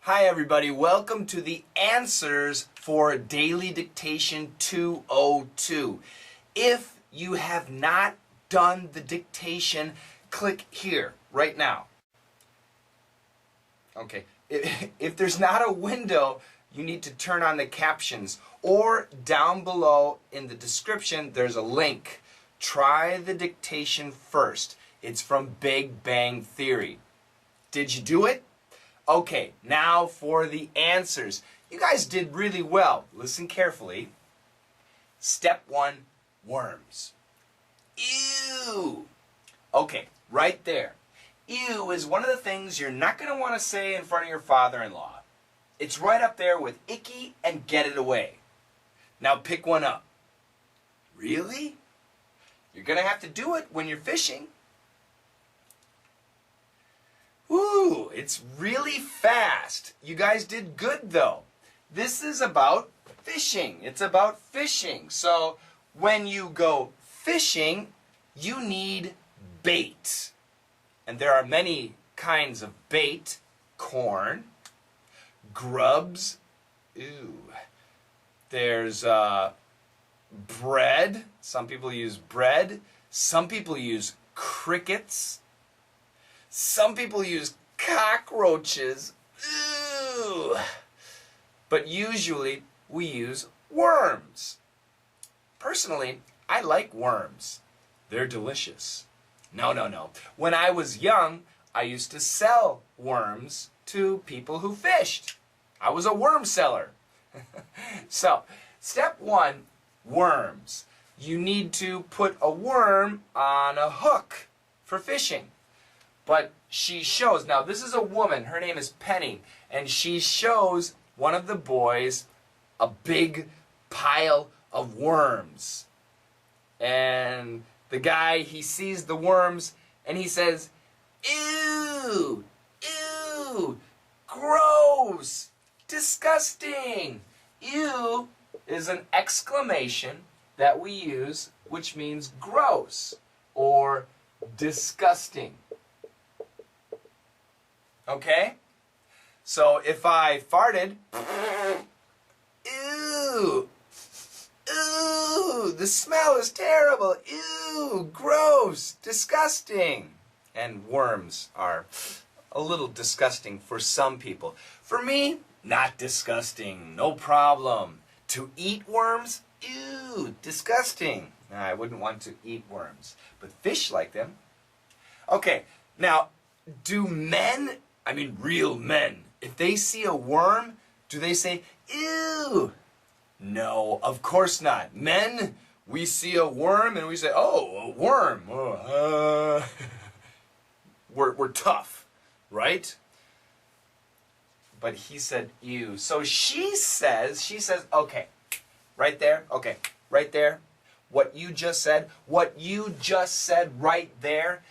Hi everybody, welcome to the answers for Daily Dictation 202. If you have not done the dictation, click here right now. Okay, if there's not a window, you need to turn on the captions, or down below in the description there's a link. Try the dictation first. It's from Big Bang Theory. Did you do it? Okay, now for the answers. You guys did really well. Listen carefully. Step 1, worms. Ew. Okay, right there. Ew is one of the things you're not going to want to say in front of your father-in-law. It's right up there with icky and get it away. Now pick one up. Really? You're going to have to do it when you're fishing. Ooh, it's really fast. You guys did good though. This is about fishing. It's about fishing. So when you go fishing, you need bait. And there are many kinds of bait. Corn, grubs, there's bread. Some people use bread. Some people use crickets. Some people use cockroaches. Ew. But usually we use worms. Personally, I like worms. They're delicious. No. When I was young, I used to sell worms to people who fished. I was a worm seller. So, step 1, worms. You need to put a worm on a hook for fishing. But she shows, now this is a woman, her name is Penny, and she shows one of the boys a big pile of worms. And the guy, he sees the worms and he says, ew, ew, gross, disgusting. Ew is an exclamation that we use which means gross or disgusting. Okay? So if I farted, ew, ew, the smell is terrible, ew, gross, disgusting. And worms are a little disgusting for some people. For me, not disgusting, no problem. To eat worms, ew, disgusting. I wouldn't want to eat worms, but fish like them. Okay, now, do men, I mean real men, if they see a worm, do they say, ew? No, of course not. Men, we see a worm and we say, oh, a worm. We're tough, right? But he said, ew. So she says, okay, right there, okay, right there, what you just said right there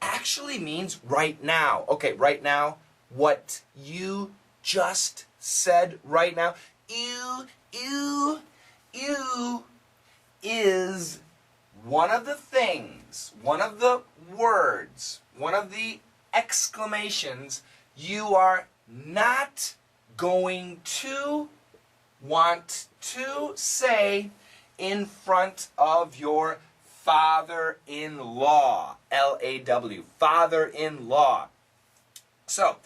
actually means right now. Okay, right now, what you just said right now, ew, ew, ew, is one of the things, one of the words, one of the exclamations you are not going to want to say in front of your father-in-law, L-A-W, father-in-law. So,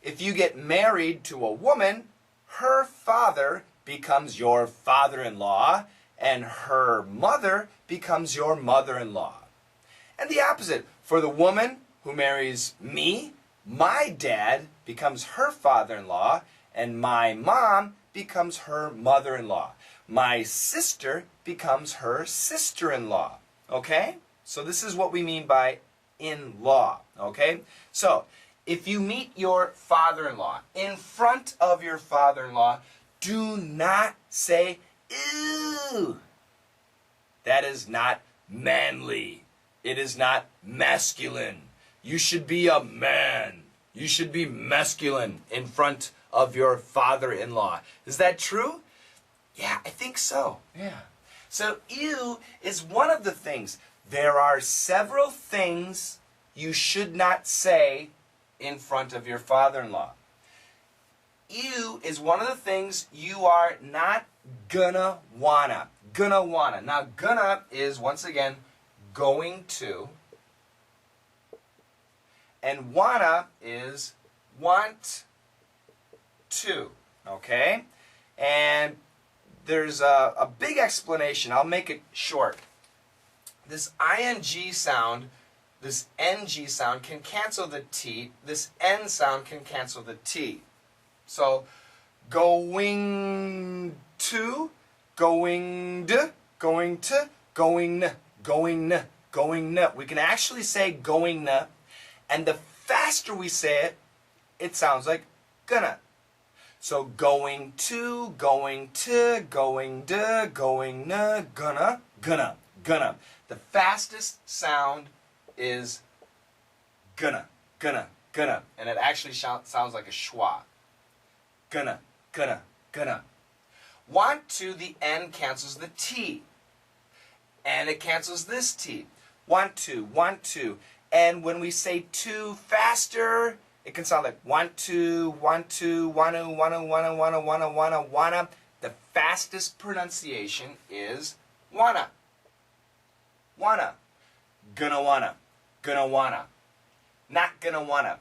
if you get married to a woman, her father becomes your father-in-law, and her mother becomes your mother-in-law. And the opposite, for the woman who marries me, my dad becomes her father-in-law, and my mom becomes her mother-in-law. My sister becomes her sister-in-law. Okay? So this is what we mean by in-law. Okay? So, if you meet your father-in-law in front of your father-in-law, do not say, ew. That is not manly. It is not masculine. You should be a man. You should be masculine in front of your father-in-law. Is that true? Yeah, I think so. Yeah. So, ew is one of the things. There are several things you should not say in front of your father-in-law. You is one of the things you are not gonna wanna. Gonna wanna. Now, gonna is, once again, going to. And wanna is want to. Okay? And there's a big explanation. I'll make it short. This ing sound, this ng sound can cancel the t. This n sound can cancel the t. So, going to, going to, going to, going n, going n, going n. We can actually say going n, and the faster we say it, it sounds like gonna. So going to, going to, going to, going n, gonna, gonna, gonna. The fastest sound is gonna, gonna, gonna, and it actually sounds like a schwa. Gonna, gonna, gonna. Want to, the N cancels the T. And it cancels this T. Want to, want to. And when we say to faster, it can sound like want to, want to, wanna, wanna, wanna, wanna, wanna, wanna, wanna. The fastest pronunciation is wanna. Wanna. Gonna wanna. Gonna wanna. Not gonna wanna.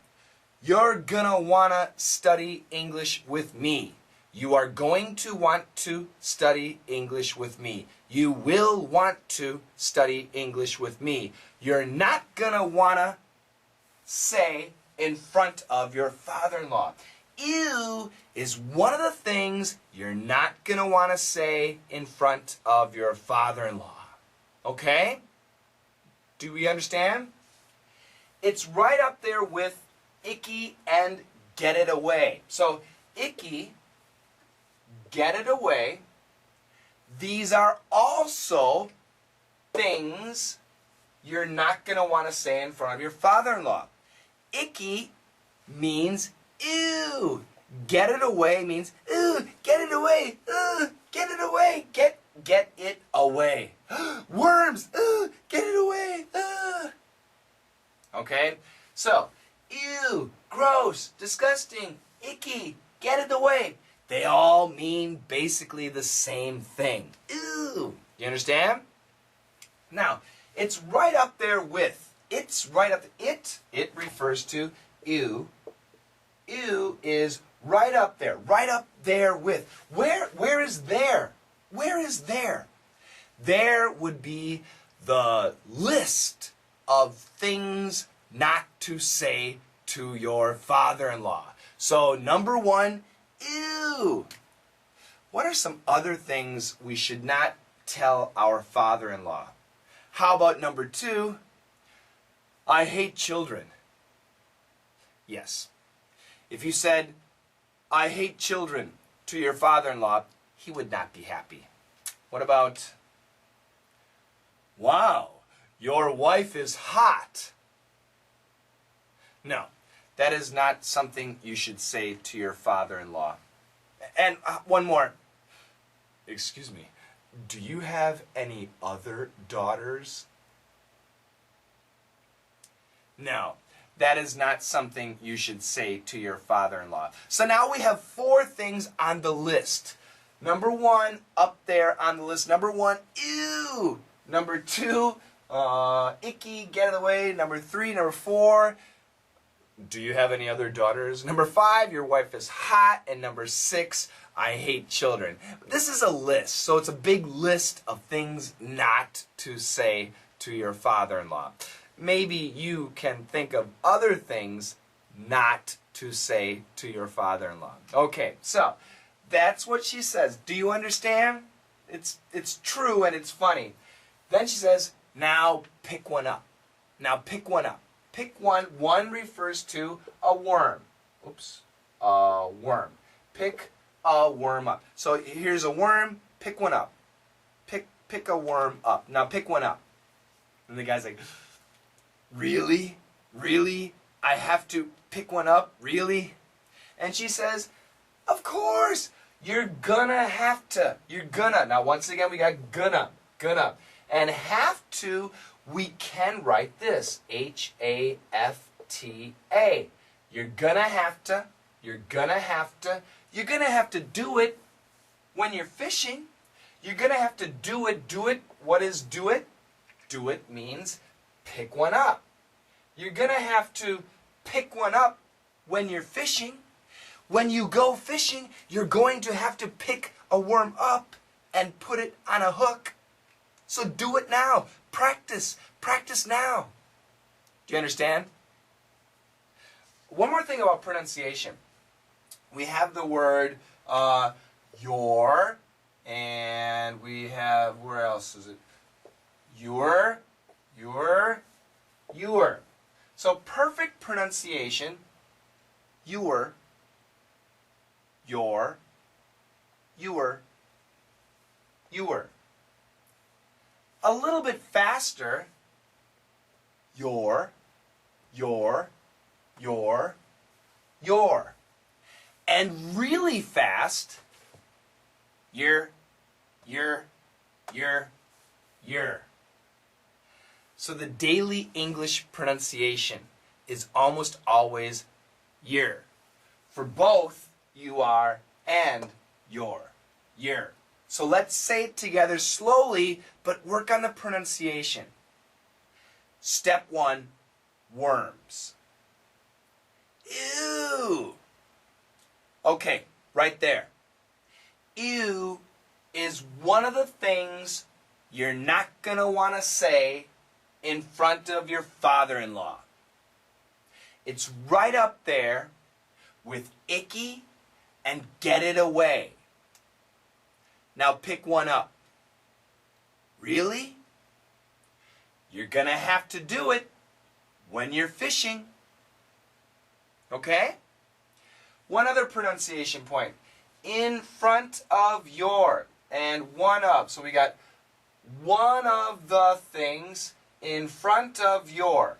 You're gonna wanna study English with me. You are going to want to study English with me. You will want to study English with me. You're not gonna wanna say in front of your father-in-law. You is one of the things you're not gonna wanna say in front of your father-in-law. Okay? Do we understand? It's right up there with icky and get it away. So, icky, get it away. These are also things you're not going to want to say in front of your father-in-law. Icky means ew. Get it away means ew, get it away. Get it away. Get it away. Worms. Get it away. Okay? So, ew, gross, disgusting, icky, get it away. They all mean basically the same thing. Ew. You understand? Now, it's right up there with. It's right up. It refers to ew. Ew is right up there. Right up there with. Where is there? Where is there? There would be the list of things not to say to your father-in-law. So, number one, ew. What are some other things we should not tell our father-in-law? How about number two, I hate children. Yes. If you said, I hate children to your father-in-law, he would not be happy. What about, wow, your wife is hot. No, that is not something you should say to your father-in-law. And one more. Excuse me, do you have any other daughters? No, that is not something you should say to your father-in-law. So now we have 4 things on the list. Number 1, up there on the list. Number 1, ew. Number 2, icky, get out of the way. Number 3, number 4, do you have any other daughters? Number 5, your wife is hot. And number 6, I hate children. This is a list, so it's a big list of things not to say to your father-in-law. Maybe you can think of other things not to say to your father-in-law. Okay, so that's what she says. Do you understand? It's true and it's funny. Then she says, now pick one up. Now pick one up. Pick one. One refers to a worm. Oops. A worm. Pick a worm up. So here's a worm. Pick one up. Pick a worm up. Now pick one up. And the guy's like, really? Really? I have to pick one up? Really? And she says, of course. You're gonna have to. You're gonna. Now once again we got gonna. And have to, we can write this. H-A-F-T-A. You're gonna have to. You're gonna have to. You're going to have to do it when you're fishing. You're going to have to do it. Do it. What is do it? Do it means pick one up. You're going to have to pick one up when you're fishing. When you go fishing, you're going to have to pick a worm up and put it on a hook. So do it now. Practice. Practice now. Do you understand? One more thing about pronunciation. We have the word your, and we have, where else is it? Your. So perfect pronunciation, your. A little bit faster, your. And really fast, your. So the daily English pronunciation is almost always year. For both, you are and your. Year. So let's say it together slowly, but work on the pronunciation. Step 1, worms. Ew. Okay, right there. Ew is one of the things you're not going to want to say in front of your father-in-law. It's right up there with icky and get it away. Now pick one up. Really? You're going to have to do it when you're fishing. Okay? One other pronunciation point. In front of your and one of. So we got one of the things in front of your.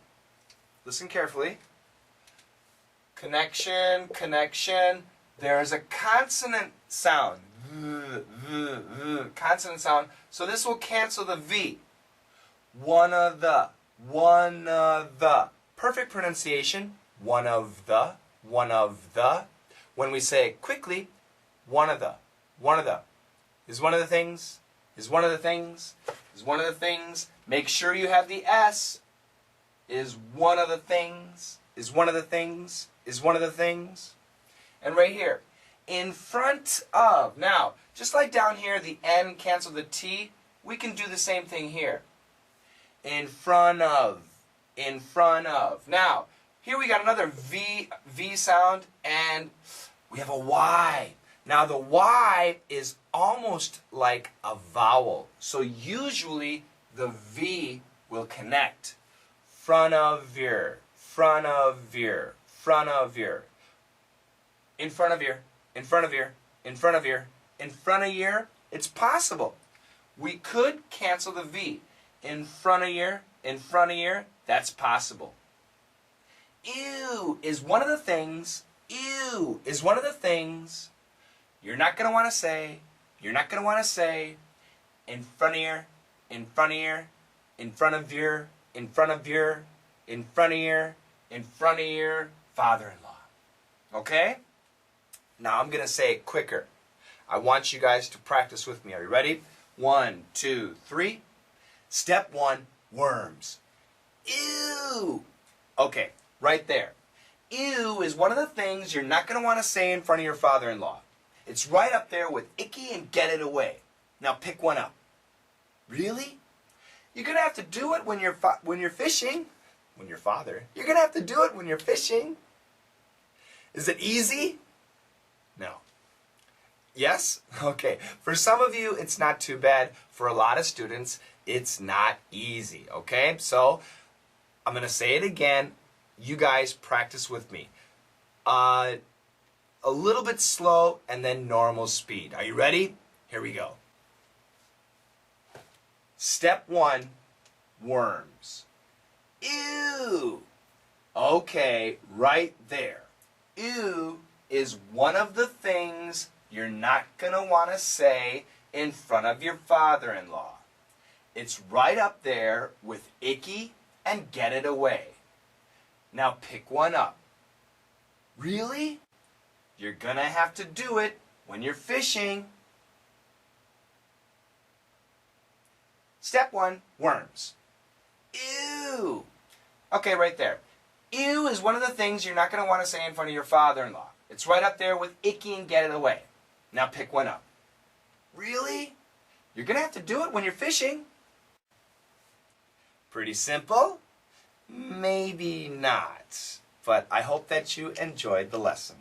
Listen carefully. Connection, connection. There's a consonant sound. Consonant sound. So this will cancel the V. One of the. One of the. Perfect pronunciation. One of the. One of the. When we say it quickly, one of the. One of the. Is one of the things. Is one of the things. Is one of the things. Make sure you have the S. Is one of the things. Is one of the things. Is one of the things. And right here. In front of. Now, just like down here, the N cancel the T, we can do the same thing here. In front of. In front of. Now, here we got another V sound, and we have a Y. Now, the Y is almost like a vowel. So usually, the V will connect. Front of your. Front of your. Front of your. In front of your. In front of your. In front of your. In front of your. It's possible. We could cancel the V. In front of your. In front of your. That's possible. Ew is one of the things. Ew is one of the things you're not going to want to say. You're not going to want to say. In front of your. In front of your. In front of your. In front of your. In front of your. In front of your father-in-law. Okay? Now I'm going to say it quicker. I want you guys to practice with me. Are you ready? 1, 2, 3. Step 1, worms. Ew. Okay, right there. Ew is one of the things you're not going to want to say in front of your father-in-law. It's right up there with icky and get it away. Now pick one up. Really? You're going to have to do it when you're fishing. When you're father. You're going to have to do it when you're fishing. Is it easy? No. Yes? Okay. For some of you, it's not too bad. For a lot of students, it's not easy. Okay? So, I'm going to say it again. You guys practice with me. A little bit slow and then normal speed. Are you ready? Here we go. Step 1, worms. Ew. Okay, right there. Ew is one of the things you're not going to want to say in front of your father-in-law. It's right up there with icky and get it away. Now pick one up. Really? You're gonna have to do it when you're fishing. Step 1, worms. Ew. Okay, right there. Ew is one of the things you're not going to want to say in front of your father-in-law. It's right up there with icky and get it away. Now pick one up. Really? You're going to have to do it when you're fishing. Pretty simple? Maybe not. But I hope that you enjoyed the lesson.